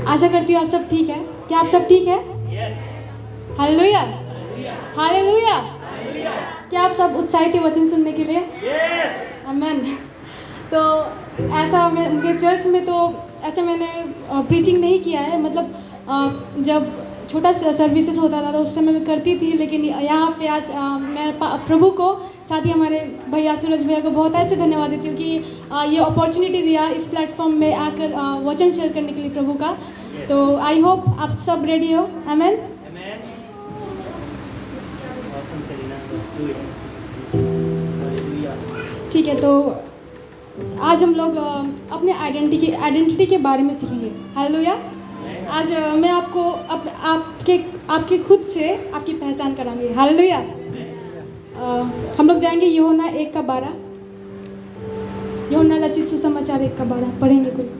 आशा करती हूँ आप सब ठीक है। क्या आप सब ठीक है? Hallelujah, hallelujah. क्या आप सब उत्साहित हैं वचन सुनने के लिए? आमेन। तो ऐसा मुझे चर्च में तो ऐसे मैंने प्रीचिंग नहीं किया है, मतलब जब छोटा सर्विसेज होता था तो उस समय मैं करती थी, लेकिन यहाँ पे आज मैं प्रभु को, साथ ही हमारे भैया सूरज भैया को बहुत अच्छे धन्यवाद देती हूँ कि ये अपॉर्चुनिटी दिया इस प्लेटफॉर्म में आकर वचन शेयर करने के लिए प्रभु का। तो आई होप आप सब रेडी हो। आमेन। ठीक है, तो आज हम लोग अपने आइडेंटिटी के बारे में सीखेंगे। हालेलुया। आज मैं आपको आपके खुद से आपकी पहचान कराऊंगी। हालेलुया। हम लोग जाएंगे यूहन्ना 1:12। यूहन्ना रचित सुसमाचार 1:12 पढ़ेंगे कुछ।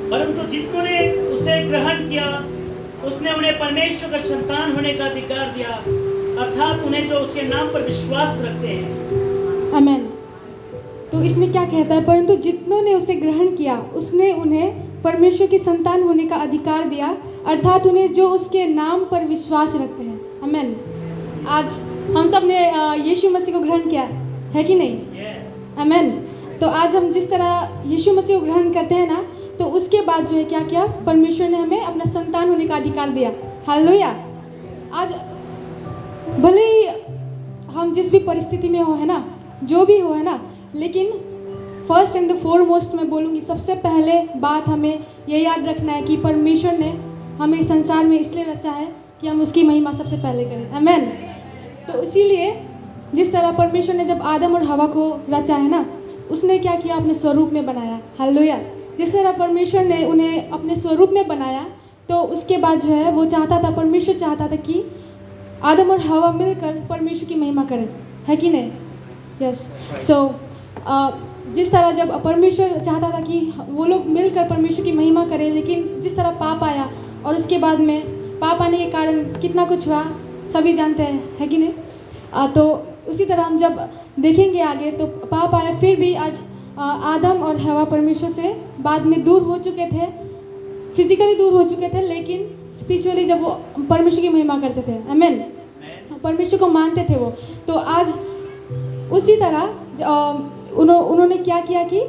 परंतु जितनों ने उसे ग्रहण किया उसने उन्हें परमेश्वर का संतान होने का अधिकार दिया, अर्थात उन्हें जो उसके नाम पर विश्वास रखते हैं। आमेन। तो इसमें क्या कहता है? परंतु जितनों ने उसे ग्रहण किया उसने उन्हें परमेश्वर की संतान होने का अधिकार दिया, अर्थात उन्हें जो उसके नाम पर विश्वास रखते हैं। आमेन। आज हम सब ने यीशु मसीह को ग्रहण किया है कि नहीं? आमेन। तो आज हम जिस तरह यीशु मसीह को ग्रहण करते हैं ना, तो उसके बाद जो है क्या किया? परमेश्वर ने हमें अपना संतान होने का अधिकार दिया। हालेलुया। आज भले ही हम जिस भी परिस्थिति में हो, है ना, जो भी हो, है ना, लेकिन फर्स्ट एंड द फोरमोस्ट मैं बोलूँगी, सबसे पहले बात हमें ये याद रखना है कि परमेश्वर ने हमें इस संसार में इसलिए रचा है कि हम उसकी महिमा सबसे पहले करें। आमेन। तो इसीलिए जिस तरह परमेश्वर ने जब आदम और हवा को रचा है ना, उसने क्या किया? अपने स्वरूप में बनाया। हालेलुया। जिस तरह परमेश्वर ने उन्हें अपने स्वरूप में बनाया, तो उसके बाद जो है वो चाहता था, परमेश्वर चाहता था कि आदम और हवा मिलकर परमेश्वर की महिमा करें, है कि नहीं? यस। सो जिस तरह जब परमेश्वर चाहता था कि वो लोग मिलकर परमेश्वर की महिमा करें, लेकिन जिस तरह पाप आया और उसके बाद में पाप आने के कारण कितना कुछ हुआ सभी जानते हैं, है कि नहीं? तो उसी तरह हम जब देखेंगे आगे, तो पाप आया, फिर भी आज आदम और हवा परमेश्वर से बाद में दूर हो चुके थे, फिजिकली दूर हो चुके थे, लेकिन स्पिरिचुअली जब वो परमेश्वर की महिमा करते थे। आमेन। परमेश्वर को मानते थे वो। तो आज उसी तरह उन्होंने क्या किया कि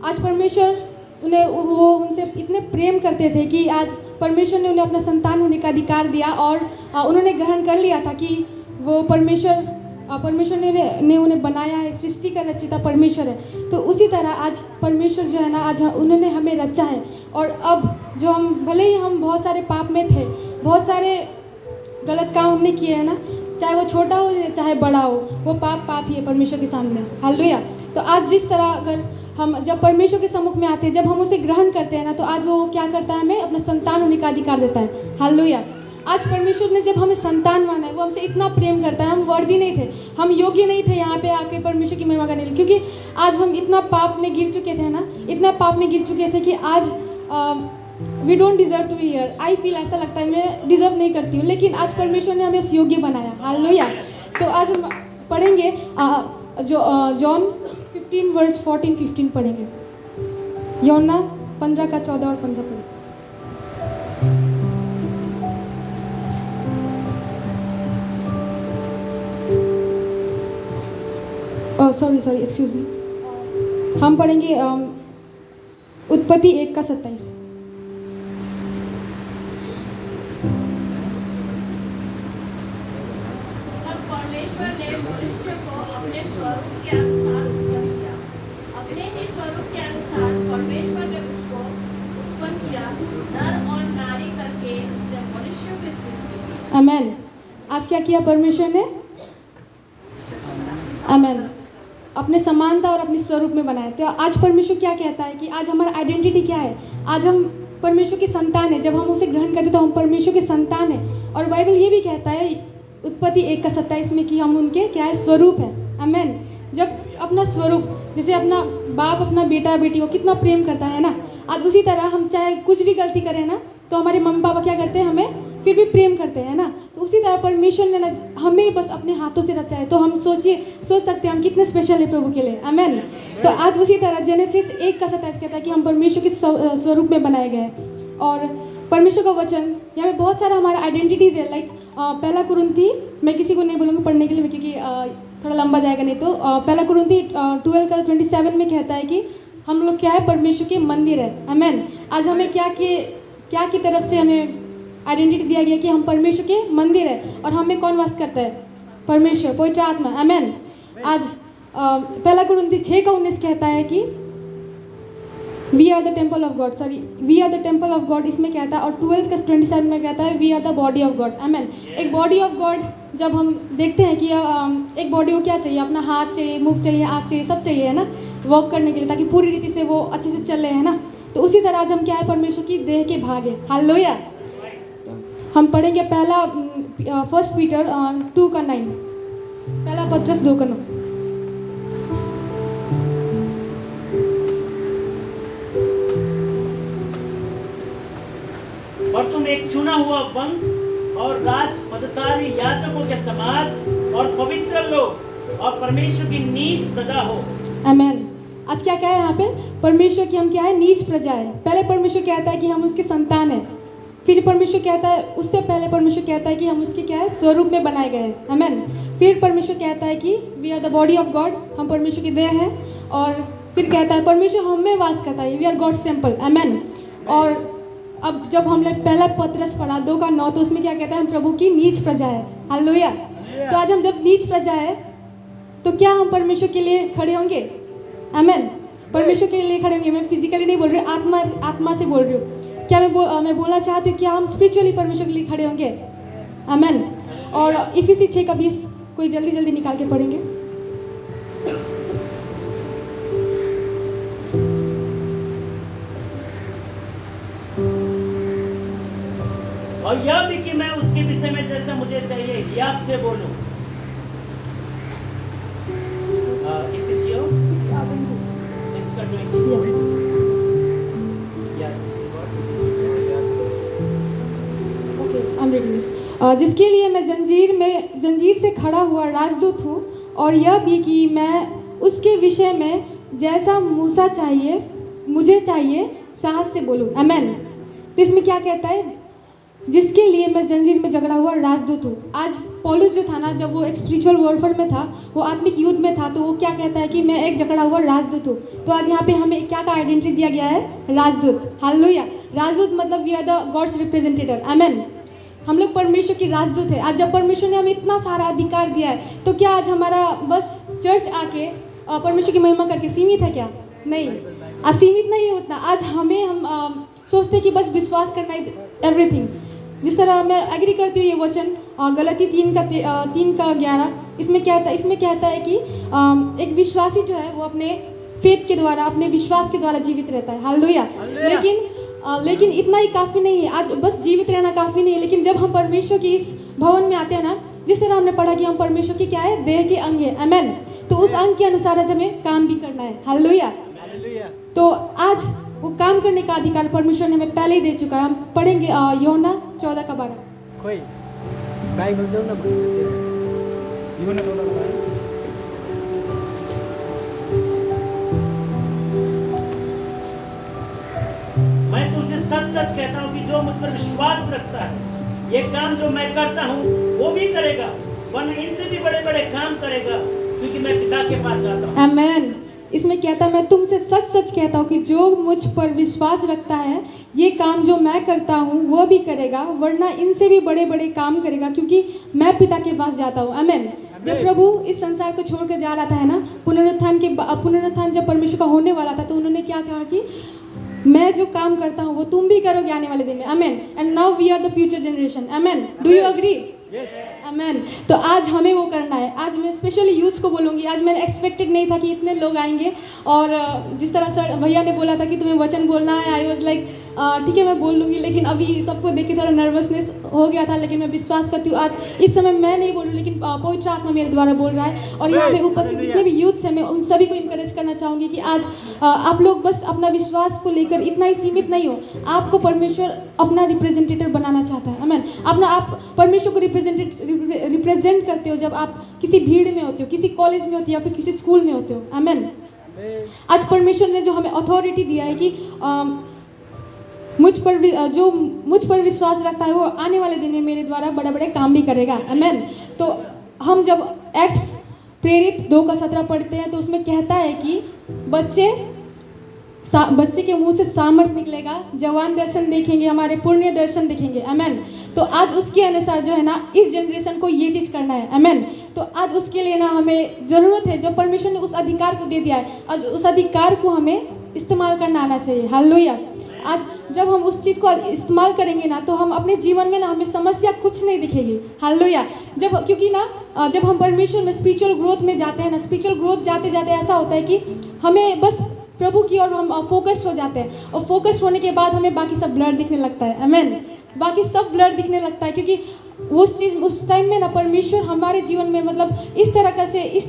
आज परमेश्वर वो उनसे इतने प्रेम करते थे कि आज परमेश्वर ने उन्हें अपना संतान होने का अधिकार दिया, और उन्होंने ग्रहण कर लिया था कि वो परमेश्वर ने उन्हें बनाया है, सृष्टि का रचयिता परमेश्वर है। तो उसी तरह आज परमेश्वर जो है ना, आज उन्होंने हमें रचा है, और अब जो हम भले ही हम बहुत सारे पाप में थे, बहुत सारे गलत काम हमने किए हैं ना, चाहे वो छोटा हो चाहे बड़ा हो, वो पाप ही है परमेश्वर के सामने। हालेलुया। तो आज जिस तरह अगर हम जब परमेश्वर के सम्मुख में आते हैं, जब हम उसे ग्रहण करते हैं ना, तो आज वो क्या करता है? हमें अपना संतान होने का अधिकार देता है। हालेलुया। आज परमेश्वर ने जब हमें संतान माना है, वो हमसे इतना प्रेम करता है। हम वर्दी नहीं थे, हम योग्य नहीं थे यहाँ पे आके परमेश्वर की महिमा करने के लिए, क्योंकि आज हम इतना पाप में गिर चुके थे ना, इतना पाप में गिर चुके थे कि आज we don't deserve to be here. I feel, ऐसा लगता है मैं डिजर्व नहीं करती हूँ, लेकिन आज परमेश्वर ने हमें उस योग्य बनाया। हालेलुया। तो आज हम पढ़ेंगे जॉन 15:14-15 पढ़ेंगे। यूहन्ना 15:14 और 15 पढ़ेंगे। Sorry excuse me. हम पढ़ेंगे उत्पत्ति 1:27। परमेश्वर ने मनुष्य को अपने स्वरूप के अनुसार उत्पन्न किया, अपने ही स्वरूप के अनुसार परमेश्वर ने उसको उत्पन्न किया, नर और नारी करके उसने मनुष्य की सृष्टि की। आमेन। आज क्या किया परमेश्वर ने? आमेन। अपने समानता और अपने स्वरूप में बनाया। तो आज परमेश्वर क्या कहता है कि आज हमारा आइडेंटिटी क्या है? आज हम परमेश्वर की संतान है। जब हम उसे ग्रहण करते तो हम परमेश्वर के संतान हैं। और बाइबल ये भी कहता है उत्पत्ति 1:27 में कि हम उनके क्या है? स्वरूप है। आमेन। जब अपना स्वरूप, जैसे अपना बाप अपना बेटा बेटी को कितना प्रेम करता है ना, आज उसी तरह हम चाहे कुछ भी गलती करें ना, तो हमारे मम्मी पापा क्या करते हैं, हमें फिर भी प्रेम करते हैं ना। तो उसी तरह परमेश्वर ने ना हमें बस अपने हाथों से रचा है। तो हम सोच सकते हैं हम कितने स्पेशल है प्रभु के लिए, आमेन। तो आज उसी तरह जेनेसिस 1:27 कहता है कि हम परमेश्वर के स्वरूप में बनाए गए हैं। और परमेश्वर का वचन यहाँ पे बहुत सारा हमारा आइडेंटिटीज़ है। लाइक 1 कुरिन्थी, मैं किसी को नहीं बोलूँगी पढ़ने के लिए क्योंकि थोड़ा लंबा जाएगा नहीं। तो 1 कुरिन्थी 12:27 में कहता है कि हम लोग क्या है, परमेश्वर के मंदिर है, आमेन। आज हमें क्या की तरफ से हमें आइडेंटिटी दिया गया कि हम परमेश्वर के मंदिर है। और हमें कौन वास करता है, परमेश्वर, पवित्र आत्मा, आमेन। आज 1 कुरिन्थी 6:19 कहता है कि we are the temple of God, we are the temple of God, इसमें कहता है। और 12:27 में कहता है we are the body of God, amen. एक बॉडी ऑफ गॉड, जब हम देखते हैं कि एक बॉडी को क्या चाहिए, अपना हाथ चाहिए, मुख चाहिए, आँख चाहिए, सब चाहिए, है ना, वर्क करने के लिए, ताकि पूरी रीति से वो अच्छे से चल रहे हैं ना। तो उसी तरह आज हम क्या है, परमेश्वर की देह के भाग है, हालेलुया। हम पढ़ेंगे 1 पीटर 2:9, 1 पत्रस 2:9। और तुम एक चुना हुआ वंश और राज पदधारी याजकों के समाज और पवित्र लोग और परमेश्वर की नीच प्रजा हो, आमेन। आज क्या है यहाँ पे, परमेश्वर की हम क्या है, नीच प्रजा है। पहले परमेश्वर कहता है कि हम उसके संतान हैं, फिर परमेश्वर कहता है, उससे पहले परमेश्वर कहता है कि हम उसके क्या है, स्वरूप में बनाए गए हैं, आमेन। फिर परमेश्वर कहता है कि we are the body of God, हम परमेश्वर की देह हैं। और फिर कहता है परमेश्वर हम में वास करता है, वी आर गॉड्स टेम्पल, आमेन। और अब जब हमने 1 पत्रस पढ़ा 2:9, तो उसमें क्या कहता है, हम प्रभु की नीच प्रजा है, हालेलुया। तो आज हम जब नीच प्रजा है, तो क्या हम परमेश्वर के लिए खड़े होंगे, आमेन। परमेश्वर के लिए खड़े होंगे। मैं फिजिकली नहीं बोल रही, आत्मा से बोल रही हूँ। क्या मैं बोलना चाहती हूँ, क्या हम स्पिरिचुअली परमेश्वर के लिए खड़े होंगे, आमेन। और इफिसी 6:20 कोई जल्दी निकाल के पढ़ेंगे। और यह भी कि मैं उसके विषय में जैसा मुझे चाहिए ये आपसे बोलूं। इफिसियों 6:20। जिसके लिए मैं जंजीर से खड़ा हुआ राजदूत हूँ, और यह भी कि मैं उसके विषय में जैसा मुझे चाहिए साहस से बोलूँ, आमेन। तो इसमें क्या कहता है, जिसके लिए मैं जंजीर में जकड़ा हुआ राजदूत हूँ। आज पौलुस जो था ना, जब वो एक स्पिरिचुअल वॉरफेयर में था, वो आत्मिक युद्ध में था, तो वो क्या कहता है कि मैं एक जकड़ा हुआ राजदूत हूँ। तो आज यहाँ पे हमें क्या का आइडेंटिटी दिया गया है, राजदूत, हालेलुया। राजदूत मतलब we are the God's representative, amen. हम लोग परमेश्वर की राजदूत है। आज जब परमेश्वर ने हमें इतना सारा अधिकार दिया है, तो क्या आज हमारा बस चर्च आके परमेश्वर की महिमा करके सीमित है क्या? नहीं, असीमित नहीं उतना। आज हम सोचते हैं कि बस विश्वास करना इज एवरीथिंग। जिस तरह मैं एग्री करती हूँ ये वचन गलती 3:11 इसमें कहता है कि एक विश्वासी जो है वो अपने फेथ के द्वारा, अपने विश्वास के द्वारा जीवित रहता है, हालेलुया। लेकिन इतना ही काफ़ी नहीं है। आज बस जीवित रहना काफ़ी नहीं है, लेकिन जब हम परमेश्वर की इस भवन में आते हैं ना, जिस तरह हमने पढ़ा कि हम परमेश्वर की क्या है, देह के अंग है, आमेन। तो उस अंग के अनुसार आज हमें काम भी करना है, हालेलुया। तो आज वो काम करने का अधिकार परमेश्वर ने हमें पहले ही दे चुका है। हम पढ़ेंगे यूहन्ना 14:12। कोई बाइबल दो ना, यूहन्ना 14:12। मैं तुमसे सच सच कहता हूँ कि जो मुझ पर विश्वास रखता है, ये काम जो मैं करता हूँ वो भी करेगा, वरना इनसे भी बड़े बड़े काम करेगा, क्योंकि मैं पिता के पास जाता हूँ, आमेन। इसमें कहता है, मैं तुमसे सच सच कहता हूँ कि जो मुझ पर विश्वास रखता है, ये काम जो मैं करता हूँ वो भी करेगा, वरना इनसे भी बड़े बड़े काम करेगा, क्योंकि मैं पिता के पास जाता हूँ, आमेन। जब प्रभु इस संसार को छोड़कर जा रहा था, है ना, पुनरुत्थान जब परमेश्वर का होने वाला था, तो उन्होंने क्या कहा कि मैं जो काम करता हूँ वो तुम भी करोगे आने वाले दिन में, amen. And now we are the future generation, amen. Do you agree? Amen. तो आज हमें वो करना है। आज मैं स्पेशली यूथ को बोलूँगी, आज मैंने एक्सपेक्टेड नहीं था कि इतने लोग आएंगे, और जिस तरह सर भैया ने बोला था कि तुम्हें वचन बोलना है, आई वॉज लाइक ठीक है मैं बोल लूँगी, लेकिन अभी सबको देख के थोड़ा नर्वसनेस हो गया था, लेकिन मैं विश्वास करती हूँ आज इस समय मैं नहीं बोलूँ, लेकिन पवित्र आत्मा मेरे द्वारा बोल रहा है। और यहाँ पे उपस्थित जितने भी यूथ्स हैं, मैं उन सभी को इनकरेज करना चाहूँगी कि आज आप लोग बस अपना विश्वास को लेकर इतना ही सीमित नहीं हो। आपको परमेश्वर अपना रिप्रेजेंटेटिव बनाना चाहता है। आमीन। आप परमेश्वर को रिप्रेजेंट करते हो जब आप किसी भीड़ में होते हो, किसी कॉलेज में होते हो या फिर किसी स्कूल में होते हो। आमीन। आज परमेश्वर ने जो हमें अथॉरिटी दिया है कि मुझ पर विश्वास रखता है वो आने वाले दिन में मेरे द्वारा बड़े बड़े काम भी करेगा। आमीन। तो हम जब एक्ट्स प्रेरित 2:17 पढ़ते हैं तो उसमें कहता है कि बच्चे के मुंह से सामर्थ निकलेगा, जवान दर्शन देखेंगे, हमारे पुण्य दर्शन देखेंगे। आमीन। तो आज उसके अनुसार जो है ना इस जनरेशन को ये चीज़ करना है। आमीन। तो आज उसके लिए ना हमें ज़रूरत है, जब परमेश्वर ने उस अधिकार को दे दिया है, आज उस अधिकार को हमें इस्तेमाल करना आना चाहिए। हालेलुया। आज जब हम उस चीज़ को इस्तेमाल करेंगे ना तो हम अपने जीवन में ना हमें समस्या कुछ नहीं दिखेगी। हालेलुया। क्योंकि ना जब हम परमेश्वर में स्पिरिचुअल ग्रोथ में जाते हैं ना, स्पिरिचुअल ग्रोथ जाते जाते ऐसा होता है कि हमें बस प्रभु की ओर हम फोकस्ड हो जाते हैं, और फोकस्ड होने के बाद हमें बाकी सब ब्लर दिखने लगता है। आमीन। बाकी सब ब्लर दिखने लगता है, क्योंकि उस टाइम में ना परमेश्वर हमारे जीवन में मतलब इस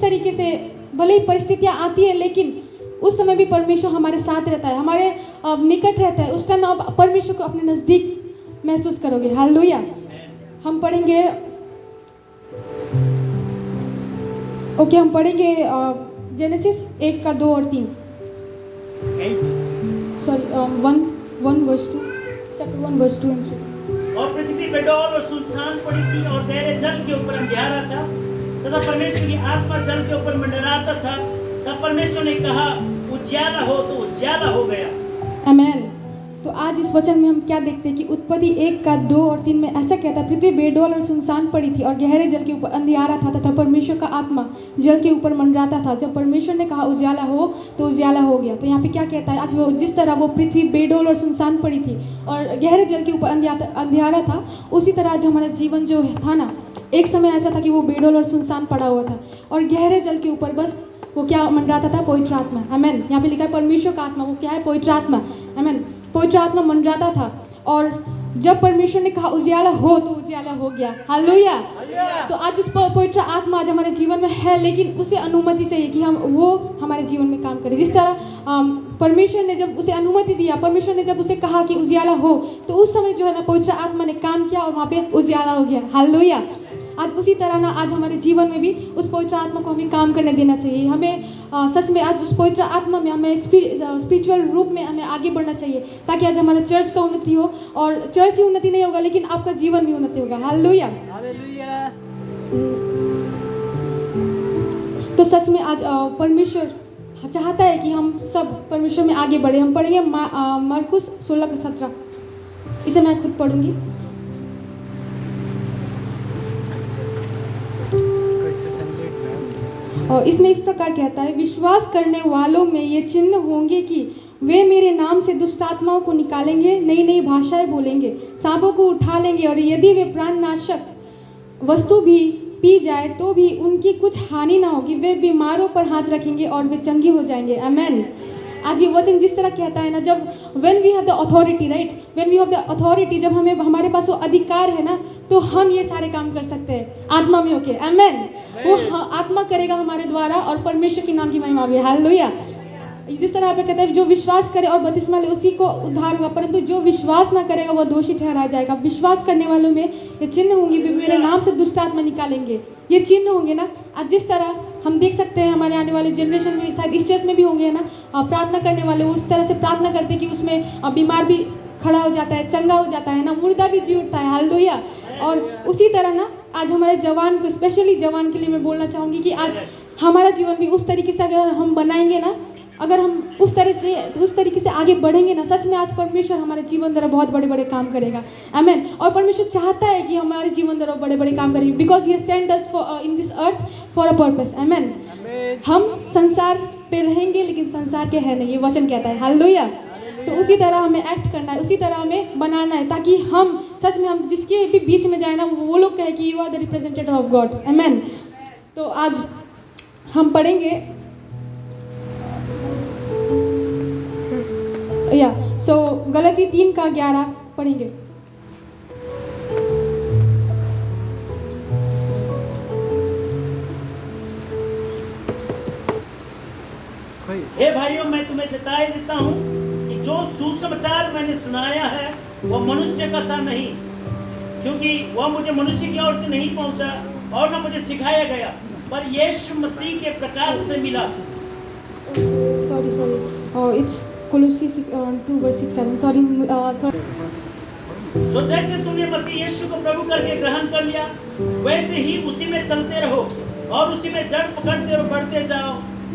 तरीके से भले ही परिस्थितियाँ आती है, लेकिन उस समय भी परमेश्वर हमारे साथ रहता है, हमारे निकट रहता है। उस टाइम आप परमेश्वर को अपने नज़दीक महसूस करोगे। हालेलुया। हम पढ़ेंगे हम पढ़ेंगे जेनेसिस 1:2 और 3। 1 verse 2, chapter 1 verse 2 and 3। और पृथ्वी बेडौल और सुनसान पड़ी थी और गहरे जल के ऊपर अंधियारा था, तथा परमेश्वर की आत्मा जल के ऊपर मंडराता था। तब परमेश्वर ने कहा उजियाला हो, तो उजियाला हो गया। आमीन। तो आज इस वचन में हम क्या देखते हैं कि उत्पत्ति 1:2 और 3 में ऐसा कहता है, पृथ्वी बेडौल और सुनसान पड़ी थी और गहरे जल के ऊपर अंधियारा था, तथा परमेश्वर का आत्मा जल के ऊपर मंडराता था। जब परमेश्वर ने कहा उजियाला हो, तो उजियाला हो गया। तो यहाँ पे क्या कहता है, आज वो जिस तरह वो पृथ्वी बेडौल और सुनसान पड़ी थी और गहरे जल के ऊपर अंधियारा था, उसी तरह आज हमारा जीवन जो था ना, एक समय ऐसा था कि वो बेडौल और सुनसान पड़ा हुआ था और गहरे जल के ऊपर बस वो क्या मंडराता था, पवित्र आत्मा। आमीन। यहाँ पे लिखा है परमेश्वर का आत्मा, वो क्या है, पवित्र आत्मा। आमीन। पवित्र आत्मा मंडराता था, और जब परमेश्वर ने कहा उजियाला हो, तो उजियाला हो गया। हालेलुया। तो आज उस पवित्र आत्मा आज हमारे जीवन में है, लेकिन उसे अनुमति चाहिए कि वो हमारे जीवन में काम करे। जिस तरह परमेश्वर ने जब उसे अनुमति दिया, परमेश्वर ने जब उसे कहा कि उजियाला हो, तो उस समय जो है ना पवित्र आत्मा ने काम किया और वहाँ पे उजियाला हो गया। हालेलुया। आज उसी तरह ना आज हमारे जीवन में भी उस पवित्र आत्मा को हमें काम करने देना चाहिए। हमें सच में आज उस पवित्र आत्मा में हमें स्पिरिचुअल रूप में हमें आगे बढ़ना चाहिए, ताकि आज हमारा चर्च का उन्नति हो, और चर्च ही उन्नति नहीं होगा लेकिन आपका जीवन भी उन्नति होगा। हालेलुया। हालेलुया। तो सच में आज परमेश्वर चाहता है कि हम सब परमेश्वर में आगे बढ़े। हम पढ़ेंगे मरकुस 16:17। इसे मैं खुद पढ़ूंगी। और इसमें इस प्रकार कहता है, विश्वास करने वालों में ये चिन्ह होंगे कि वे मेरे नाम से दुष्ट आत्माओं को निकालेंगे, नई नई भाषाएं बोलेंगे, सांपों को उठा लेंगे, और यदि वे प्राणनाशक वस्तु भी पी जाए तो भी उनकी कुछ हानि ना होगी। वे बीमारों पर हाथ रखेंगे और वे चंगे हो जाएंगे। आमीन। आज ये वचन जिस तरह कहता है ना, जब when we have the authority, right, when we have the authority, जब हमारे पास वो अधिकार है ना, तो हम ये सारे काम कर सकते हैं आत्मा में होके। आमीन। वो आत्मा करेगा हमारे द्वारा और परमेश्वर के नाम की महिमा होगी। हालेलुया। जिस तरह पे कहता है, जो विश्वास करे और बपतिस्मा ले उसी को उद्धार होगा, परंतु जो विश्वास ना करेगा वो दोषी ठहराया जाएगा। विश्वास करने वालों में ये चिन्ह होंगे, मेरे नाम से दुष्ट आत्मा निकालेंगे। ये चिन्ह होंगे ना, आज जिस तरह हम देख सकते हैं हमारे आने वाले जनरेशन में, शायद इस चर्च में भी होंगे ना, प्रार्थना करने वाले उस तरह से प्रार्थना करते हैं कि उसमें बीमार भी खड़ा हो जाता है, चंगा हो जाता है ना, मुर्दा भी जी उठता है। हालेलुया। और उसी तरह ना आज हमारे जवान को, स्पेशली जवान के लिए मैं बोलना चाहूँगी कि आज हमारा जीवन भी उस तरीके से अगर हम बनाएंगे ना, अगर हम उस तरीके से आगे बढ़ेंगे ना, सच में आज परमेश्वर हमारे जीवन द्वारा बहुत बड़े बड़े काम करेगा। आमीन। और परमेश्वर चाहता है कि हमारे जीवन द्वारा बड़े बड़े काम करेंगे, because he send us in this earth for a purpose. आमीन। हम संसार पे रहेंगे लेकिन संसार के है नहीं, ये वचन कहता है। हालेलुया। तो उसी तरह हमें एक्ट करना है, उसी तरह हमें बनाना है, ताकि हम सच में हम जिसके भी बीच में जाए ना, वो लोग कहे कि you are the representative of God. आमीन। तो आज हम पढ़ेंगे सो गलती 3 का 11 पढ़ेंगे। कोई हे भाइयों, मैं तुम्हें चेताई देता हूँ कि जो सुसमाचार मैंने सुनाया है वह मनुष्य का सा नहीं, क्योंकि वह मुझे मनुष्य की ओर से नहीं पहुंचा और न मुझे सिखाया गया, पर यीशु मसीह के प्रकाश से मिला। Sorry it's Colossians 2:6-7 sorry. तो जैसे तुमने मसीह यीशु को प्रभु करके ग्रहण कर लिया, वैसे ही उसी में चलते रहो और उसी में जड़ पकड़ते और बढ़ते जाओ,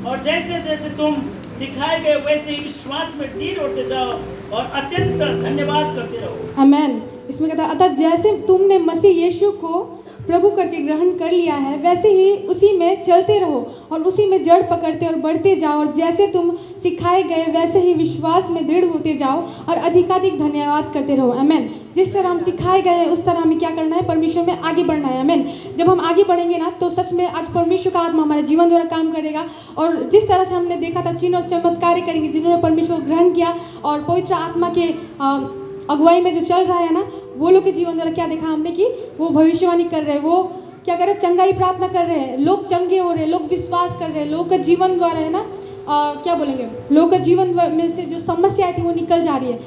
और जैसे जैसे तुम सिखाए गए वैसे ही विश्वास में दृढ़ होते जाओ और अत्यंत धन्यवाद करते रहो। आमेन। इसमें कहता है अतः जैसे तुमने मसीह यीशु को प्रभु करके ग्रहण कर लिया है, वैसे ही उसी में चलते रहो और उसी में जड़ पकड़ते और बढ़ते जाओ, और जैसे तुम सिखाए गए वैसे ही विश्वास में दृढ़ होते जाओ और अधिकाधिक धन्यवाद करते रहो। आमेन। जिस तरह हम सिखाए गए हैं उस तरह हमें क्या करना है, परमेश्वर में आगे बढ़ना है। आमेन। जब हम आगे बढ़ेंगे ना, तो सच में आज परमेश्वर का आत्मा हमारे जीवन द्वारा काम करेगा, और जिस तरह से हमने देखा था चिन्ह और चमत्कार करेंगे जिन्होंने परमेश्वर को ग्रहण किया और पवित्र आत्मा के अगुवाई में जो चल रहा है ना, वो लोग के जीवन द्वारा क्या देखा हमने कि वो भविष्यवाणी कर रहे हैं, वो क्या कर रहे हैं, चंगाई प्रार्थना कर रहे हैं, लोग चंगे हो रहे हैं, लोग विश्वास कर रहे हैं, लोग का जीवन द्वारा है ना क्या बोलेंगे, लोग का जीवन में से जो समस्याएं थी वो निकल जा रही है।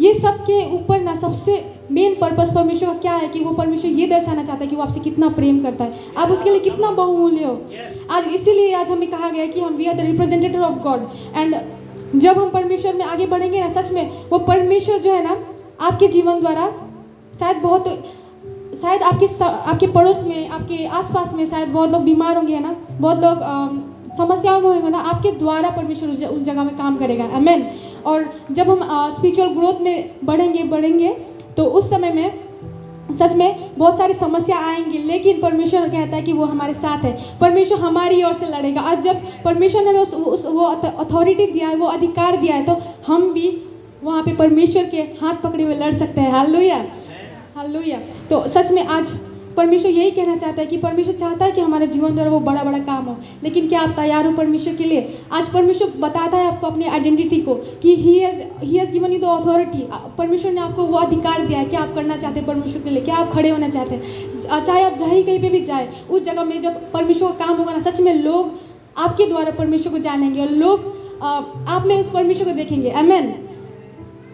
ये सब के ऊपर ना सबसे मेन पर्पस परमेश्वर का क्या है कि वो परमेश्वर ये दर्शाना चाहता है कि वो आपसे कितना प्रेम करता है, आप उसके लिए कितना बहुमूल्य हो। आज इसीलिए आज हमें कहा गया है कि हम we are the representative of God. And जब हम परमेश्वर में आगे बढ़ेंगे ना, सच में वो परमेश्वर जो है ना आपके जीवन द्वारा शायद आपके पड़ोस में, आपके आसपास में शायद बहुत लोग बीमार होंगे, है ना, बहुत लोग समस्याओं में होंगे ना, आपके द्वारा परमेश्वर उस जगह में काम करेगा। आमेन। और जब हम स्पिरिचुअल ग्रोथ में बढ़ेंगे तो उस समय में सच में बहुत सारी समस्या आएंगी, लेकिन परमेश्वर कहता है कि वो हमारे साथ है, परमेश्वर हमारी ओर से लड़ेगा। और जब परमेश्वर ने हमें वो अथॉरिटी दिया है, वो अधिकार दिया है, तो हम भी वहाँ पे परमेश्वर के हाथ पकड़े हुए लड़ सकते हैं। Hallelujah, hallelujah. तो सच में आज परमेश्वर यही कहना चाहता है कि परमेश्वर चाहता है कि हमारे जीवन द्वारा वो बड़ा बड़ा काम हो, लेकिन क्या आप तैयार हो परमेश्वर के लिए? आज परमेश्वर बताता है आपको अपनी आइडेंटिटी को कि he has given you the authority. परमेश्वर ने आपको वो अधिकार दिया है। क्या आप करना चाहते हैं परमेश्वर के लिए? क्या आप खड़े होना चाहते हैं? चाहे आप कहीं पे भी जाए, उस जगह में जब परमेश्वर का काम होगा ना, सच में लोग आपके द्वारा परमेश्वर को जानेंगे और लोग आप में उस परमेश्वर को देखेंगे। आमेन।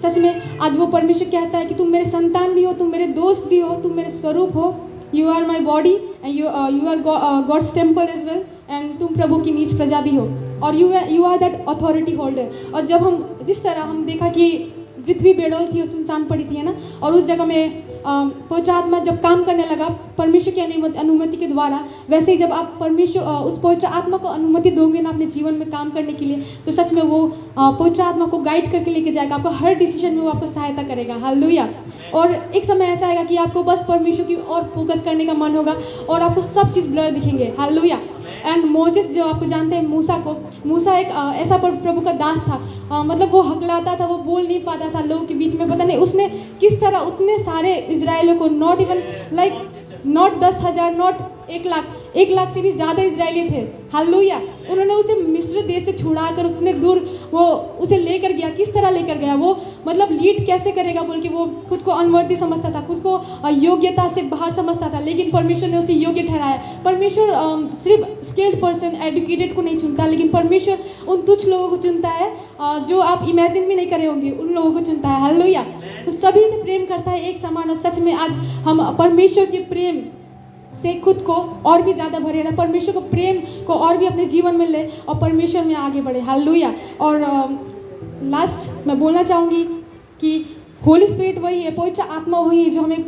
सच में आज वो परमेश्वर कहता है कि तुम मेरे संतान भी हो, तुम मेरे दोस्त भी हो, तुम मेरे स्वरूप हो। You are my body and you are God's temple as well, and तुम प्रभु की नीच प्रजा भी हो, और you are that authority holder. और जब हम जिस तरह हम देखा कि पृथ्वी बेडौल थी और सुनसान पड़ी थी, है ना, और उस जगह में पवित्र आत्मा जब काम करने लगा परमेश्वर की अनुमति के द्वारा, वैसे ही जब आप परमेश्वर उस पवित्र आत्मा को अनुमति दोगे ना अपने जीवन में काम करने के लिए, तो सच में वो पवित्र आत्मा को गाइड करके लेके जाएगा, आपको हर डिसीजन में वो आपको सहायता करेगा। हालेलुया। और एक समय ऐसा आएगा कि आपको बस परमेश्वर की ओर फोकस करने का मन होगा और आपको सब चीज़ ब्लर दिखेंगे। हालेलुया। एंड मोसेस, जो आपको जानते हैं मूसा एक ऐसा प्रभु का दास था, मतलब वो हकलाता था, वो बोल नहीं पाता था लोगों के बीच में। पता नहीं उसने किस तरह उतने सारे इजराइलियों को, not even like not 10,000, not 1,00,000 से भी ज़्यादा इजरायली थे। हालेलुया। उन्होंने उसे मिस्र देश से छुड़ाकर उतने दूर वो उसे लेकर गया। किस तरह लेकर गया? वो मतलब लीड कैसे करेगा बोल के वो खुद को अनवर्दी समझता था, खुद को योग्यता से बाहर समझता था, लेकिन परमेश्वर ने उसे योग्य ठहराया। परमेश्वर सिर्फ स्किल्ड पर्सन, एजुकेटेड को नहीं चुनता, लेकिन परमेश्वर उन तुच्छ लोगों को चुनता है जो आप इमेजिन भी नहीं करे होंगे, उन लोगों को चुनता है। हालेलुया। तो सभी से प्रेम करता है एक समान। और सच में आज हम परमेश्वर के प्रेम से खुद को और भी ज़्यादा भरे ना, परमेश्वर को प्रेम को और भी अपने जीवन में ले और परमेश्वर में आगे बढ़े। हालेलुया। और लास्ट मैं बोलना चाहूँगी कि होली स्पिरिट वही है, पवित्र आत्मा वही है जो हमें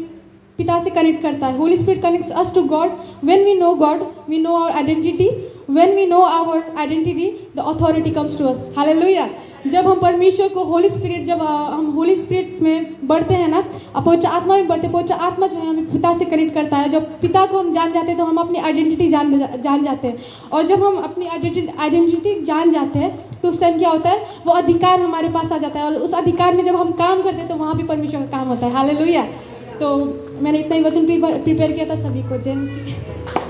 पिता से कनेक्ट करता है। Holy Spirit connects us to God. When we know God, we know our identity. When we know our identity, the authority comes to us. Hallelujah. जब हम परमेश्वर को जब हम होली स्पिरिट में बढ़ते हैं ना, पवित्र आत्मा में बढ़ते, पवित्र आत्मा जो है हमें पिता से कनेक्ट करता है। जब पिता को हम जान जाते हैं तो हम अपनी आइडेंटिटी जान जाते हैं, और जब हम अपनी आइडेंटिटी जान जाते हैं तो उस टाइम क्या होता है, वो अधिकार हमारे पास आ जाता है, और उस अधिकार में जब हम काम करते हैं तो वहाँ भी परमेश्वर का काम होता है। हालेलुया। तो मैंने इतना ही वचन प्रिपेयर किया था सभी को। जय मसीह।